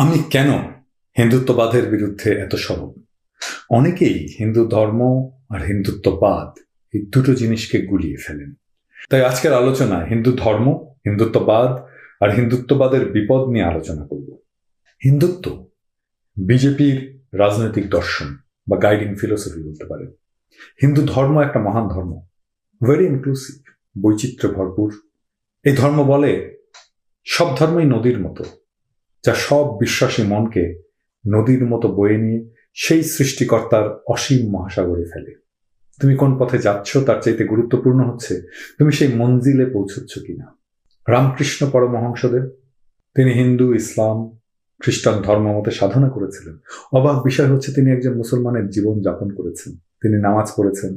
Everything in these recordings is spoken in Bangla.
আমি কেন হিন্দুত্ববাদের বিরুদ্ধে এত সরব? অনেকেই হিন্দু ধর্ম আর হিন্দুত্ববাদ এই দুটো জিনিসকে গুলিয়ে ফেলেন। তাই আজকের আলোচনা হিন্দু ধর্ম, হিন্দুত্ববাদ আর হিন্দুত্ববাদের বিপদ নিয়ে আলোচনা করব। হিন্দুত্ব বিজেপির রাজনৈতিক দর্শন বা গাইডিং ফিলোসফি বলতে পারেন। হিন্দু ধর্ম একটা মহান ধর্ম, ভেরি ইনক্লুসিভ, বৈচিত্র্য ভরপুর। এই ধর্ম বলে সব ধর্মই নদীর মতো, যা সব বিশ্বাসী মনকে নদীর মতো বয়ে নিয়ে সেই সৃষ্টিকর্তার অসীম মহাসাগরে ফেলে। তুমি কোন পথে যাচ্ছ তার চাইতে গুরুত্বপূর্ণ হচ্ছে তুমি সেই মঞ্জিলে পৌঁছচ্ছ কিনা। রামকৃষ্ণ পরমহংসদেব, তিনি হিন্দু, ইসলাম, খ্রিস্টান ধর্ম মতে সাধনা করেছিলেন। অবাক বিষয় হচ্ছে তিনি একজন মুসলমানের জীবন যাপন করেছেন। তিনি নামাজ পড়েছেন,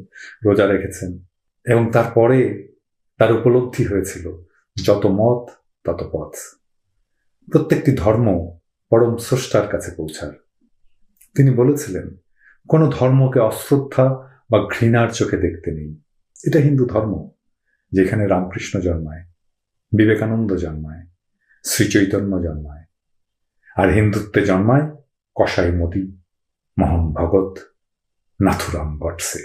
রোজা রেখেছেন, এবং তারপরে তার উপলব্ধি হয়েছিল যত মত তত পথ। প্রত্যেকটি ধর্ম পরম স্রষ্টার কাছে পৌঁছার। তিনি বলেছিলেন কোনো ধর্মকে অশ্রদ্ধা বা ঘৃণার চোখে দেখতে নেই। এটা হিন্দু ধর্ম, যেখানে রামকৃষ্ণ জন্মায়, বিবেকানন্দ জন্মায়, শ্রীচৈতন্য জন্মায়, আর হিন্দুত্বে জন্মায় কসাই মোদী, মোহন ভগত, নাথুরাম গডসে।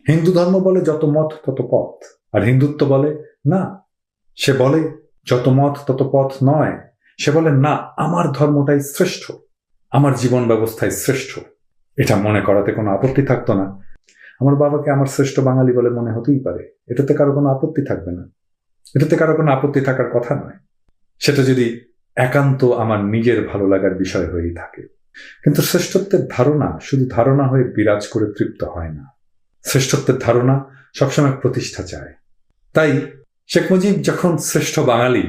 হিন্দু ধর্ম বলে যত মত তত পথ, আর হিন্দুত্ব বলে না। সে বলে যত মত তত পথ নয়, সে বলে না, আমার ধর্মটাই শ্রেষ্ঠ, আমার জীবন ব্যবস্থায় শ্রেষ্ঠ। এটা মনে করাতে কোনো আপত্তি থাকতো না। আমার বাবাকে আমার শ্রেষ্ঠ বাঙালি বলে মনে হতেই পারে, এটাতে কারো কোনো আপত্তি থাকবে না, এটাতে কারো কোনো আপত্তি থাকার কথা নয়। সেটা যদি একান্ত আমার নিজের ভালো লাগার বিষয় হয়েই থাকে। কিন্তু শ্রেষ্ঠত্বের ধারণা শুধু ধারণা হয়ে বিরাজ করে তৃপ্ত হয় না। শ্রেষ্ঠত্বের ধারণা সবসময় প্রতিষ্ঠা চায়। তাই শেখ মুজিব যখন শ্রেষ্ঠ বাঙালি,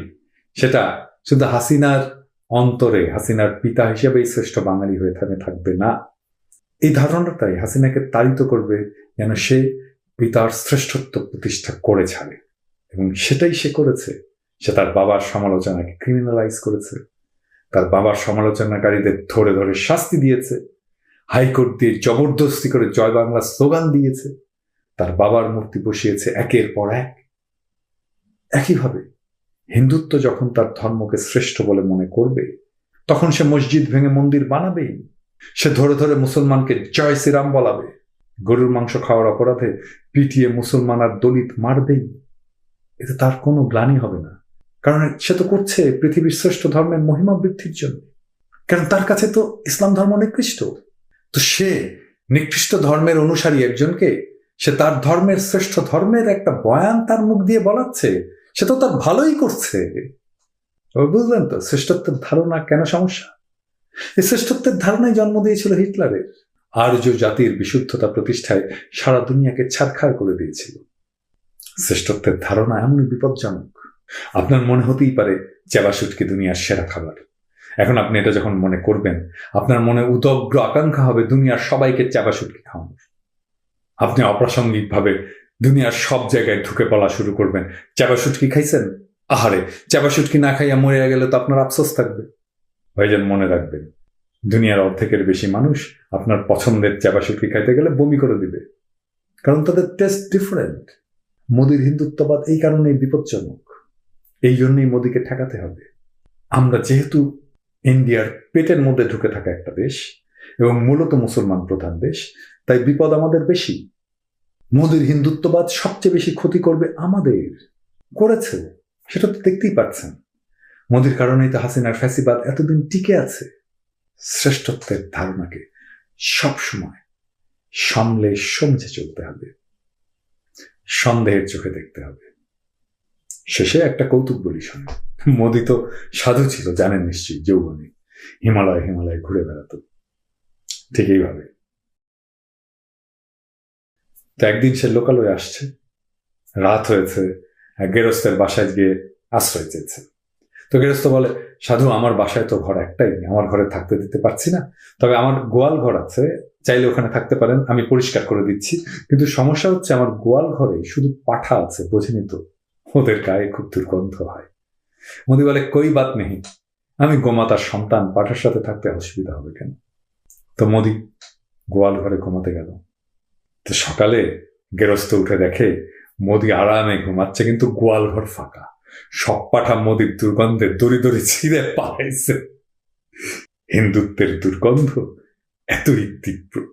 সেটা শুধু হাসিনার অন্তরে হাসিনার পিতা হিসেবেই শ্রেষ্ঠ বাঙালি হয়ে থাকবে না। এই ধারণাটাই হাসিনাকে তাড়িত করবে যেন সে পিতার শ্রেষ্ঠত্ব প্রতিষ্ঠা করে ছাড়ে, এবং সেটাই সে করেছে। সে তার বাবার সমালোচনাকে ক্রিমিনালাইজ করেছে, তার বাবার সমালোচনাকারীদের ধরে ধরে শাস্তি দিয়েছে, হাইকোর্ট দিয়ে জবরদস্তি করে জয় বাংলা স্লোগান দিয়েছে, তার বাবার মূর্তি বসিয়েছে একের পর এক। একইভাবে হিন্দুত্ব যখন তার ধর্মকে শ্রেষ্ঠ বলে মনে করবে, তখন সে মসজিদ ভেঙে মন্দির বানাবেই। সে ধরে ধরে মুসলমানকে জয় শ্রীরাম বলাবে, গরুর মাংস খাওয়ার অপরাধে পিটিয়ে মুসলমান আর দলিত মারবেই। এতে তার কোনো গ্লানি হবে না, কারণ সে তো করছে পৃথিবীর শ্রেষ্ঠ ধর্মের মহিমা বৃদ্ধির জন্য। কারণ তার কাছে তো ইসলাম ধর্ম নিকৃষ্ট। তো সে নিকৃষ্ট ধর্মের অনুসারী একজনকে সে তার ধর্মের শ্রেষ্ঠ ধর্মের একটা বয়ান তার মুখ দিয়ে বলাচ্ছে, সে তো তার ভালোই করছে। বুঝলেন তো শ্রেষ্ঠত্বের ধারণা কেন সমস্যা? এই শ্রেষ্ঠত্বের ধারণাই জন্ম দিয়েছিল হিটলারের। আর্য জাতির বিশুদ্ধতা প্রতিষ্ঠায় সারা দুনিয়াকে ছারখাড় করে দিয়েছিল। শ্রেষ্ঠত্বের ধারণা এমনই বিপজ্জনক। আপনার মনে হতেই পারে চেবা শুটকি দুনিয়ার সেরা খাবার। এখন আপনি এটা যখন মনে করবেন, আপনার মনে উদগ্র আকাঙ্ক্ষা হবে দুনিয়ার সবাইকে চেবা শুটকি খাওয়ানোর। আপনি অপ্রাসঙ্গিকভাবে দুনিয়ার সব জায়গায় ঢুকে পড়া শুরু করবেন। চেবা শুটকি খাইছেন? আহারে, চেবা শুটকি না খাইয়া মরে গেলে তো আপনার আফসোস থাকবে। ভাইজান, মনে রাখবেন, দুনিয়ার অর্ধেকের বেশি মানুষ আপনার পছন্দের চেবা শুটকি খাইতে গেলে বমি করে দিবে, কারণ তাদের টেস্ট ডিফারেন্ট। মোদির হিন্দুত্ববাদ এই কারণেই বিপজ্জনক। এই জন্যই মোদিকে ঠেকাতে হবে। আমরা যেহেতু ইন্ডিয়ার পেটের মধ্যে ঢুকে থাকা একটা দেশ এবং মূলত মুসলমান প্রধান দেশ, তাই বিপদ আমাদের বেশি। মোদির হিন্দুত্ববাদ সবচেয়ে বেশি ক্ষতি করবে আমাদের, করেছে, সেটা তো দেখতেই পাচ্ছেন। মোদির কারণেই তো হাসিনার ফ্যাসিবাদ এতদিন টিকে আছে। শ্রেষ্ঠত্বের ধারণাকে সবসময় সামলে সমঝে চলতে হবে, সন্দেহের চোখে দেখতে হবে। শেষে একটা কৌতুক বলি শোনেন। মোদি তো সাধু ছিল, জানেন নিশ্চয়ই, যৌবনে হিমালয় হিমালয় ঘুরে বেড়াতো। ঠিক এইভাবে তো একদিন সে লোকালয়ে আসছে, রাত হয়েছে, গেরস্তের বাসায় গিয়ে আশ্রয় চেয়েছে। তো গেরস্ত বলে, সাধু, আমার বাসায় তো ঘর একটাই, আমার ঘরে থাকতে দিতে পারছি না, তবে আমার গোয়াল ঘর আছে, চাইলে ওখানে থাকতে পারেন, আমি পরিষ্কার করে দিচ্ছি। কিন্তু সমস্যা হচ্ছে আমার গোয়াল ঘরে শুধু পাঠা আছে, বোঝেনি তো, ওদের গায়ে খুব দুর্গন্ধ হয়। মোদি বলে, কই বাত নেই, আমি গোমাতার সন্তান, পাঠার সাথে থাকতে অসুবিধা হবে কেন? তো মোদি গোয়াল ঘরে ঘুমাতে গেল। তো সকালে গেরস্ত উঠে দেখে মোদি আরামে ঘুমাচ্ছে, কিন্তু গোয়াল ঘর ফাঁকা। সব পাঠা মোদির দুর্গন্ধে দড়ি দড়ি ছিঁড়ে পালাইছে। হিন্দুত্বের দুর্গন্ধ এতই তীব্র।